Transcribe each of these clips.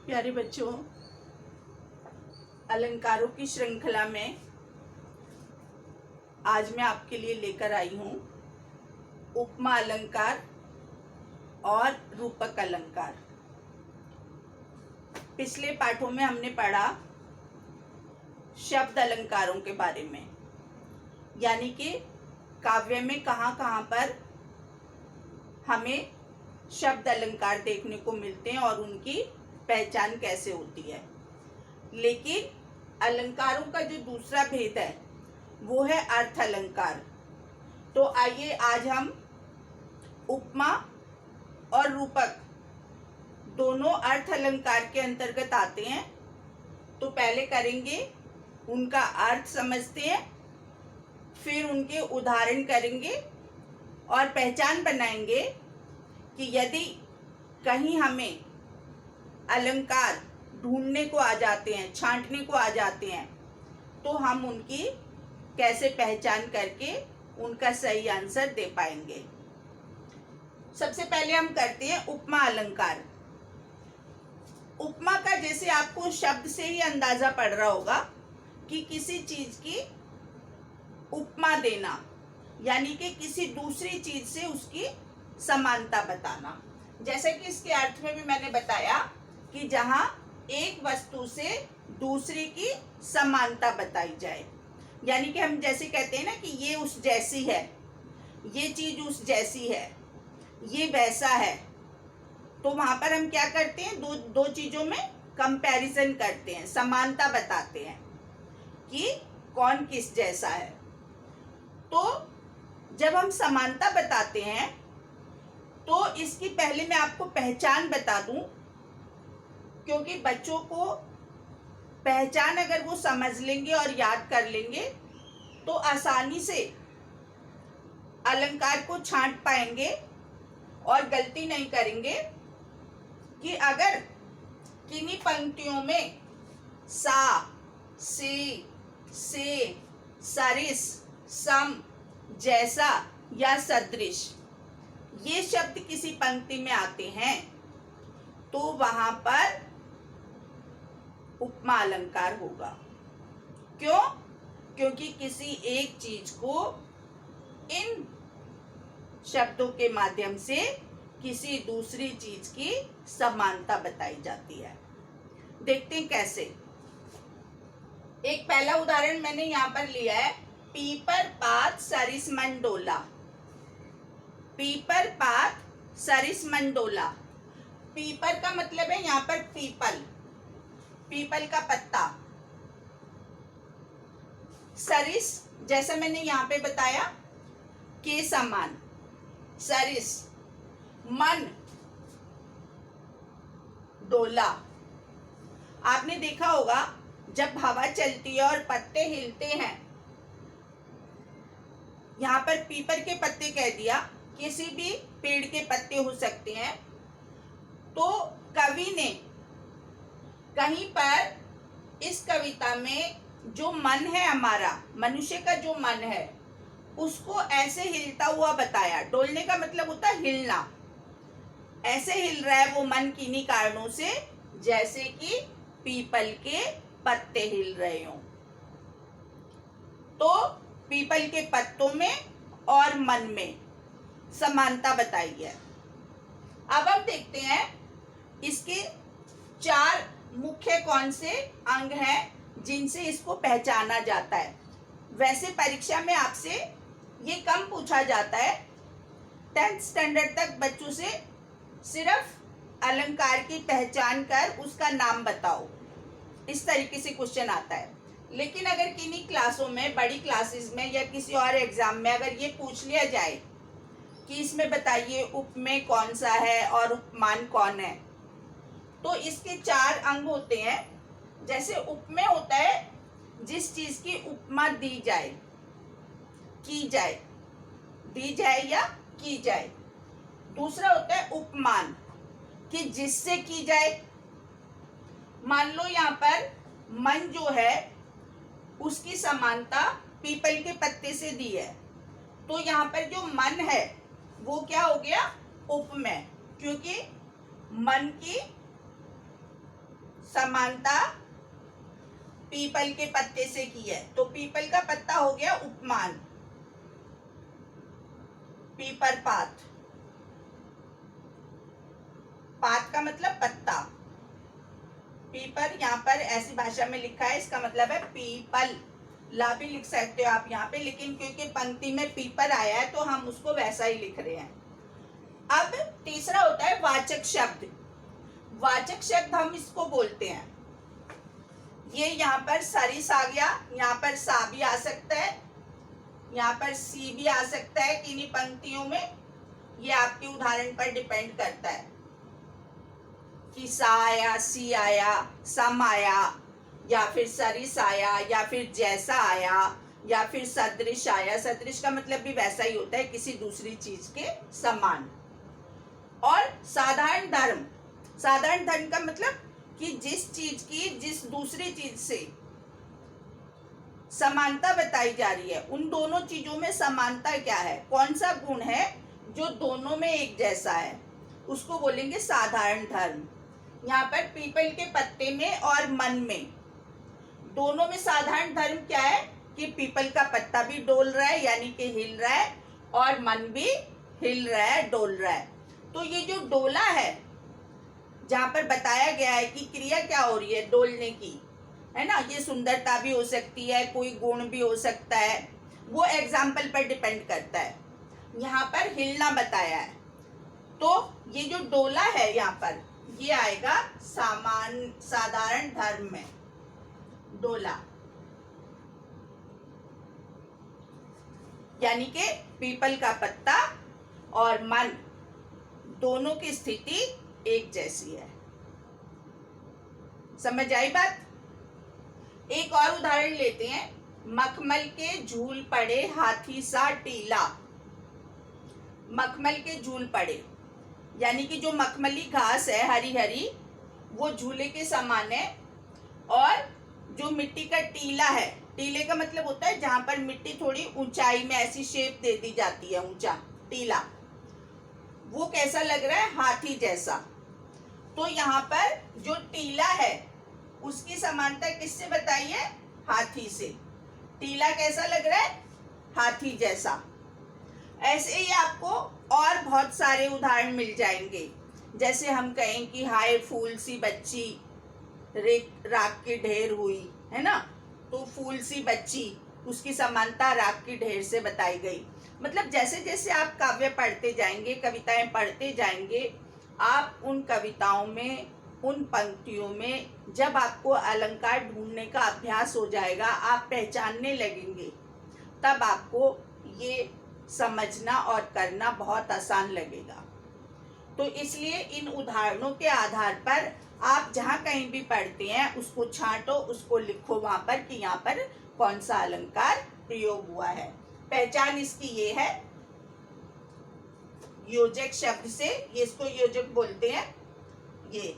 प्यारे बच्चों, अलंकारों की श्रृंखला में आज मैं आपके लिए लेकर आई हूँ उपमा अलंकार और रूपक अलंकार। पिछले पाठों में हमने पढ़ा शब्द अलंकारों के बारे में, यानी कि काव्य में कहाँ कहाँ पर हमें शब्द अलंकार देखने को मिलते हैं और उनकी पहचान कैसे होती है। लेकिन अलंकारों का जो दूसरा भेद है वो है अर्थ अलंकार। तो आइए आज हम उपमा और रूपक दोनों अर्थ अलंकार के अंतर्गत आते हैं। तो पहले करेंगे उनका अर्थ समझते हैं, फिर उनके उदाहरण करेंगे और पहचान बनाएंगे कि यदि कहीं हमें अलंकार ढूंढने को आ जाते हैं, छांटने को आ जाते हैं, तो हम उनकी कैसे पहचान करके उनका सही आंसर दे पाएंगे। सबसे पहले हम करते हैं उपमा अलंकार। उपमा का जैसे आपको शब्द से ही अंदाजा पड़ रहा होगा कि किसी चीज की उपमा देना, यानी कि किसी दूसरी चीज से उसकी समानता बताना। जैसे कि इसके अर्थ में भी मैंने बताया कि जहां एक वस्तु से दूसरी की समानता बताई जाए, यानी कि हम जैसे कहते हैं ना कि ये उस जैसी है, ये चीज उस जैसी है, ये वैसा है। तो वहां पर हम क्या करते हैं, दो चीजों में कंपैरिजन करते हैं, समानता बताते हैं कि कौन किस जैसा है। तो जब हम समानता बताते हैं तो इसकी पहले मैं आपको पहचान बता दूं, क्योंकि बच्चों को पहचान अगर वो समझ लेंगे और याद कर लेंगे तो आसानी से अलंकार को छांट पाएंगे और गलती नहीं करेंगे कि अगर किन्हीं पंक्तियों में सा, से, सरिस, सम, जैसा या सदृश ये शब्द किसी पंक्ति में आते हैं तो वहां पर उपमा अलंकार होगा। क्यों? क्योंकि किसी एक चीज को इन शब्दों के माध्यम से किसी दूसरी चीज की समानता बताई जाती है। देखते हैं कैसे। एक पहला उदाहरण मैंने यहां पर लिया है, पीपर पात सरिस मन डोला। पीपर पात सरिस मन डोला। पीपर का मतलब है यहाँ पर पीपल, पीपल का पत्ता। सरिस जैसा मैंने यहाँ पे बताया के समान, सरिस। मन डोला। आपने देखा होगा जब हवा चलती है और पत्ते हिलते हैं, यहाँ पर पीपर के पत्ते कह दिया, किसी भी पेड़ के पत्ते हो सकते हैं। तो कवि ने कहीं पर इस कविता में जो मन है, हमारा मनुष्य का जो मन है, उसको ऐसे हिलता हुआ बताया। डोलने का मतलब होता है हिलना। ऐसे हिल रहा है वो मन किन्हीं कारणों से, जैसे कि पीपल के पत्ते हिल रहे हों। तो पीपल के पत्तों में और मन में समानता बताई है। अब हम देखते हैं इसके चार मुख्य कौन से अंग हैं जिनसे इसको पहचाना जाता है। वैसे परीक्षा में आपसे ये कम पूछा जाता है। 10th स्टैंडर्ड तक बच्चों से सिर्फ अलंकार की पहचान कर उसका नाम बताओ, इस तरीके से क्वेश्चन आता है। लेकिन अगर किन्हीं क्लासों में, बड़ी क्लासेस में या किसी और एग्जाम में अगर ये पूछ लिया जाए कि इसमें बताइए उपमेय कौन सा है और उपमान कौन है, तो इसके चार अंग होते हैं। जैसे उपमेय होता है जिस चीज की उपमा दी जाए, की जाए, दी जाए या की जाए। दूसरा होता है उपमान, कि जिससे की जाए। मान लो यहाँ पर मन जो है उसकी समानता पीपल के पत्ते से दी है, तो यहाँ पर जो मन है वो क्या हो गया, उपमेय, क्योंकि मन की समानता पीपल के पत्ते से की है, तो पीपल का पत्ता हो गया उपमान, पीपर पात। पात का मतलब पत्ता, पीपर यहाँ पर ऐसी भाषा में लिखा है, इसका मतलब है पीपल। ला भी लिख सकते हो आप यहाँ पे, लेकिन क्योंकि पंक्ति में पीपर आया है तो हम उसको वैसा ही लिख रहे हैं। अब तीसरा होता है वाचक शब्द। वाचक शब्द हम इसको बोलते हैं, ये यहाँ पर सरिस आ गया, यहाँ पर सा भी आ सकता है, यहाँ पर सी भी आ सकता है किन्हीं पंक्तियों में, ये आपके उदाहरण पर डिपेंड करता है कि सा आया, सी आया, सम आया, या फिर सरिस आया, या फिर जैसा आया, या फिर सदृश आया। सदृश का मतलब भी वैसा ही होता है, किसी दूसरी चीज के समान। और साधारण धर्म, साधारण धर्म का मतलब कि जिस चीज की जिस दूसरी चीज से समानता बताई जा रही है, उन दोनों चीजों में समानता क्या है, कौन सा गुण है जो दोनों में एक जैसा है, उसको बोलेंगे साधारण धर्म। यहाँ पर पीपल के पत्ते में और मन में, दोनों में साधारण धर्म क्या है कि पीपल का पत्ता भी डोल रहा है यानी कि हिल रहा है, और मन भी हिल रहा है, डोल रहा है। तो ये जो डोला है, जहां पर बताया गया है कि क्रिया क्या हो रही है डोलने की, है ना, ये सुंदरता भी हो सकती है, कोई गुण भी हो सकता है, वो एग्जाम्पल पर डिपेंड करता है। यहाँ पर हिलना बताया है, तो ये जो डोला है यहाँ पर, ये आएगा साधारण धर्म में, डोला। यानी कि पीपल का पत्ता और मन दोनों की स्थिति एक जैसी है। समझ आई बात? एक और उदाहरण लेते हैं। मखमल के झूल पड़े हाथी सा टीला। मखमल के झूल पड़े यानी कि जो मखमली घास है हरी हरी, वो झूले के समान है, और जो मिट्टी का टीला है, टीले का मतलब होता है जहां पर मिट्टी थोड़ी ऊंचाई में ऐसी शेप दे दी जाती है, ऊंचा टीला, वो कैसा लग रहा है, हाथी जैसा। तो यहाँ पर जो टीला है उसकी समानता किससे बताई है, हाथी से। टीला कैसा लग रहा है, हाथी जैसा। ऐसे ही आपको और बहुत सारे उदाहरण मिल जाएंगे। जैसे हम कहें कि हाय फूल सी बच्ची राख की ढेर हुई, है ना, तो फूल सी बच्ची, उसकी समानता राख की ढेर से बताई गई। मतलब जैसे जैसे आप काव्य पढ़ते जाएंगे, कविताएं पढ़ते जाएंगे, आप उन कविताओं में, उन पंक्तियों में जब आपको अलंकार ढूंढने का अभ्यास हो जाएगा, आप पहचानने लगेंगे, तब आपको ये समझना और करना बहुत आसान लगेगा। तो इसलिए इन उदाहरणों के आधार पर आप जहाँ कहीं भी पढ़ते हैं उसको छांटो, उसको लिखो वहां पर कि यहाँ पर कौन सा अलंकार प्रयोग हुआ है। पहचान इसकी ये है, योजक शब्द से, ये इसको योजक बोलते हैं, ये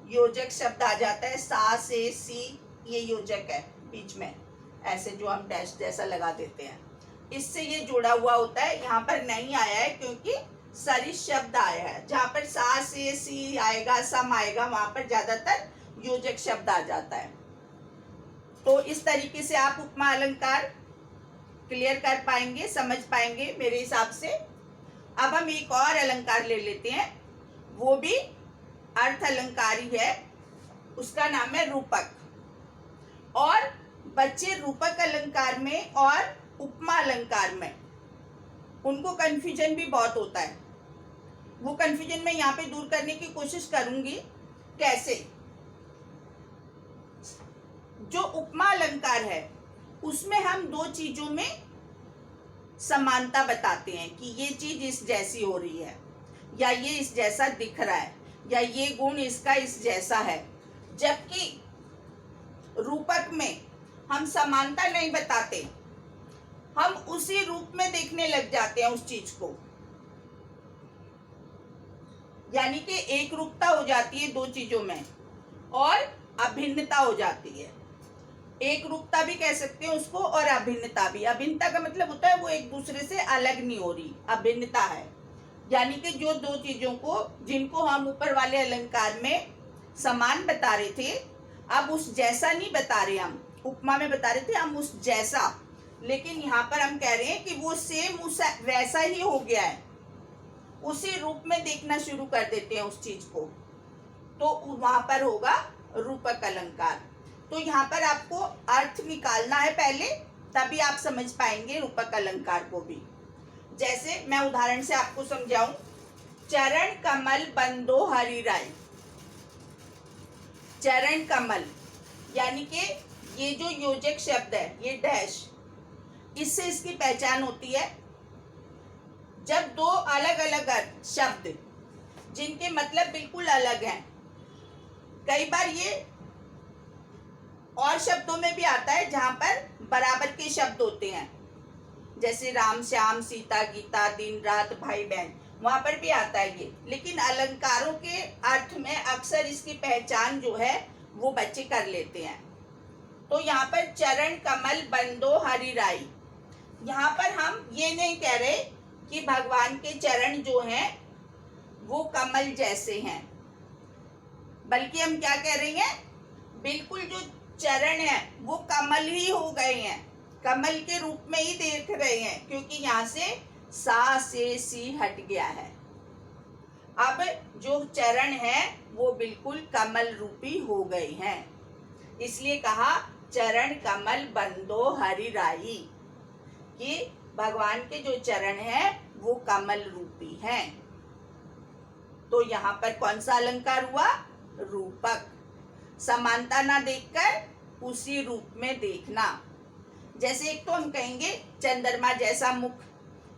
योजक शब्द आ जाता है, सा से सी, ये योजक है बीच में, ऐसे जो हम डैश जैसा लगा देते हैं, इससे ये जुड़ा हुआ होता है। यहाँ पर नहीं आया है क्योंकि सरिस शब्द आया है। जहाँ पर सा से सी आएगा, सम आएगा, वहां पर ज्यादातर योजक शब्द आ जाता है। तो इस तरीके से आप उपमा अलंकार क्लियर कर पाएंगे, समझ पाएंगे मेरे हिसाब से। अब हम एक और अलंकार ले लेते हैं, वो भी अर्थ अलंकार ही है, उसका नाम है रूपक। और बच्चे रूपक अलंकार में और उपमा अलंकार में उनको कंफ्यूजन भी बहुत होता है। वो कंफ्यूजन मैं यहाँ पे दूर करने की कोशिश करूंगी। कैसे? जो उपमा अलंकार है उसमें हम दो चीजों में समानता बताते हैं कि ये चीज इस जैसी हो रही है, या ये इस जैसा दिख रहा है, या ये गुण इसका इस जैसा है। जबकि रूपक में हम समानता नहीं बताते, हम उसी रूप में देखने लग जाते हैं उस चीज को, यानी कि एक रूपता हो जाती है दो चीजों में और अभिन्नता हो जाती है। एक रूपता भी कह सकते हैं उसको और अभिन्नता भी। अभिन्नता का मतलब होता है वो एक दूसरे से अलग नहीं हो रही, अभिन्नता है यानी कि जो दो चीजों को, जिनको हम ऊपर वाले अलंकार में समान बता रहे थे, अब उस जैसा नहीं बता रहे हम। उपमा में बता रहे थे हम उस जैसा, लेकिन यहाँ पर हम कह रहे हैं कि वो सेम उस वैसा ही हो गया है, उसी रूप में देखना शुरू कर देते हैं उस चीज को, तो वहां पर होगा रूपक अलंकार। तो यहाँ पर आपको अर्थ निकालना है पहले, तभी आप समझ पाएंगे रूपक अलंकार को भी। जैसे मैं उदाहरण से आपको समझाऊं, चरण कमल बंदो हरि राय। चरण कमल यानी कि ये जो योजक शब्द है, ये डैश, इससे इसकी पहचान होती है जब दो अलग अलग शब्द जिनके मतलब बिल्कुल अलग हैं, कई बार ये और शब्दों में भी आता है जहां पर बराबर के शब्द होते हैं, जैसे राम श्याम सीता गीता दिन रात भाई बहन, वहां पर भी आता है ये। लेकिन अलंकारों के अर्थ में अक्सर इसकी पहचान जो है वो बच्चे कर लेते हैं। तो यहाँ पर चरण कमल बंदो हरि राय, यहाँ पर हम ये नहीं कह रहे कि भगवान के चरण जो हैं वो कमल जैसे हैं, बल्कि हम क्या कह रहे हैं, बिल्कुल जो चरण है वो कमल ही हो गए हैं, कमल के रूप में ही देख रहे हैं, क्योंकि यहाँ से सा से सी हट गया है। अब जो चरण है वो बिल्कुल कमल रूपी हो गए हैं, इसलिए कहा चरण कमल बंदो हरि राई, कि भगवान के जो चरण हैं वो कमल रूपी हैं। तो यहाँ पर कौन सा अलंकार हुआ, रूपक। समानता ना देखकर उसी रूप में देखना। जैसे एक तो हम कहेंगे चंद्रमा जैसा मुख,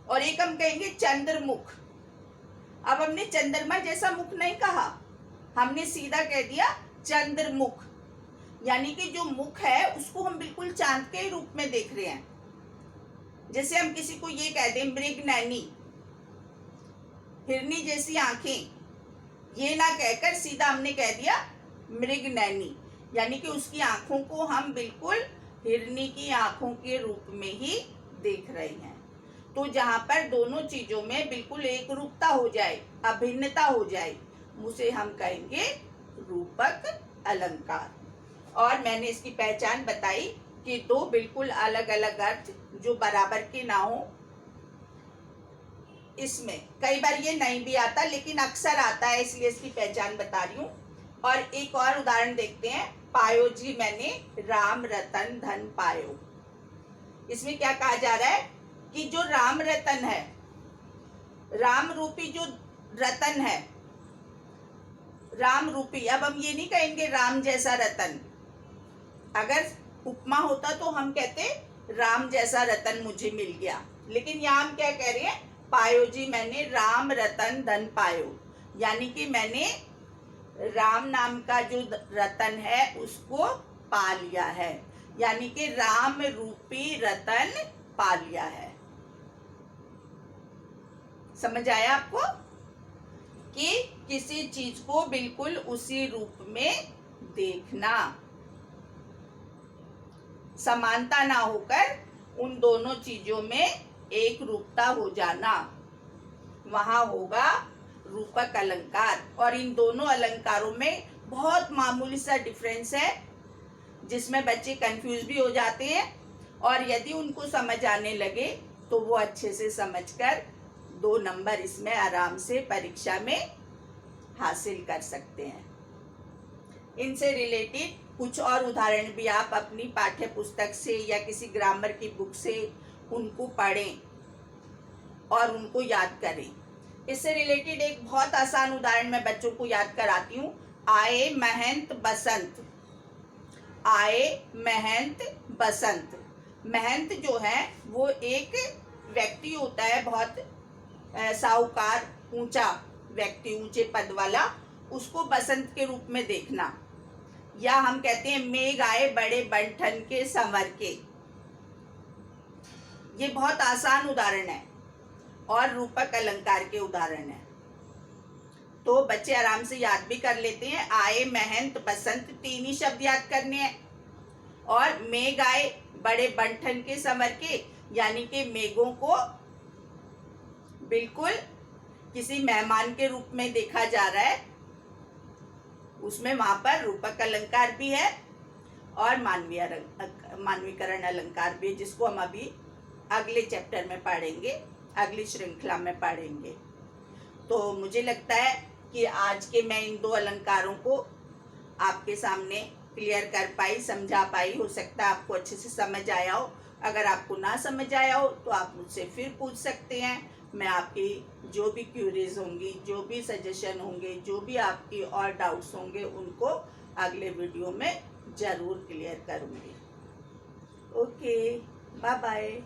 और एक हम कहेंगे चंद्रमुख। अब हमने चंद्रमा जैसा मुख नहीं कहा, हमने सीधा कह दिया चंद्रमुख, यानी कि जो मुख है उसको हम बिल्कुल चांद के रूप में देख रहे हैं। जैसे हम किसी को ये कह दें मृग नैनी, हिरनी जैसी आंखें, ये ना कहकर सीधा हमने कह दिया मृग नैनी, यानी कि उसकी आंखों को हम बिल्कुल हिरनी की आंखों के रूप में ही देख रहे हैं। तो जहां पर दोनों चीजों में बिल्कुल एक रूपता हो जाए, अभिन्नता हो जाए, उसे हम कहेंगे रूपक अलंकार। और मैंने इसकी पहचान बताई कि दो बिल्कुल अलग अलग अर्थ जो बराबर के ना हो। इसमें कई बार ये नहीं भी आता, लेकिन अक्सर आता है, इसलिए इसकी पहचान बता रही हूँ। और एक और उदाहरण देखते हैं, पायो जी मैंने राम रतन धन पायो। इसमें क्या कहा जा रहा है कि जो राम रतन है, राम रूपी जो रतन है, राम रूपी, अब हम ये नहीं कहेंगे राम जैसा रतन, अगर उपमा होता तो हम कहते राम जैसा रतन मुझे मिल गया, लेकिन यहाँ हम क्या कह रहे हैं, पायो जी मैंने राम रतन धन पायो, यानी कि मैंने राम नाम का जो रतन है उसको पा लिया है, यानी कि राम रूपी रतन पा लिया है। समझ आया आपको कि किसी चीज को बिल्कुल उसी रूप में देखना, समानता ना होकर उन दोनों चीजों में एक रूपता हो जाना, वहां होगा रूपक अलंकार। और इन दोनों अलंकारों में बहुत मामूली सा डिफरेंस है, जिसमें बच्चे कंफ्यूज भी हो जाते हैं, और यदि उनको समझ आने लगे तो वो अच्छे से समझकर 2 नंबर इसमें आराम से परीक्षा में हासिल कर सकते हैं। इनसे रिलेटेड कुछ और उदाहरण भी आप अपनी पाठ्य पुस्तक से या किसी ग्रामर की बुक से उनको पढ़ें और उनको याद करें। इससे रिलेटेड एक बहुत आसान उदाहरण मैं बच्चों को याद कराती हूँ। आए महंत बसंत, आए महंत बसंत। महंत जो है वो एक व्यक्ति होता है, बहुत साहूकार, ऊंचा व्यक्ति, ऊंचे पद वाला, उसको बसंत के रूप में देखना। या हम कहते हैं मेघ आए बड़े बंठन के संवर के। ये बहुत आसान उदाहरण है और रूपक अलंकार के उदाहरण है, तो बच्चे आराम से याद भी कर लेते हैं। आए महंत बसंत 3 ही शब्द याद करने हैं, और मेघ आए बड़े बंठन के संवर के, यानी कि मेघों को बिल्कुल किसी मेहमान के रूप में देखा जा रहा है, उसमें वहां पर रूपक अलंकार भी है और मानवीकरण अलंकार भी, जिसको हम अभी अगले चैप्टर में पढ़ेंगे, अगली श्रृंखला में पढ़ेंगे। तो मुझे लगता है कि आज के मैं इन दो अलंकारों को आपके सामने क्लियर कर पाई, समझा पाई। हो सकता है आपको अच्छे से समझ आया हो। अगर आपको ना समझ आया हो तो आप मुझसे फिर पूछ सकते हैं। मैं आपकी जो भी क्यूरीज होंगी, जो भी सजेशन होंगे, जो भी आपकी और डाउट्स होंगे, उनको अगले वीडियो में ज़रूर क्लियर करूँगी। Okay, bye bye.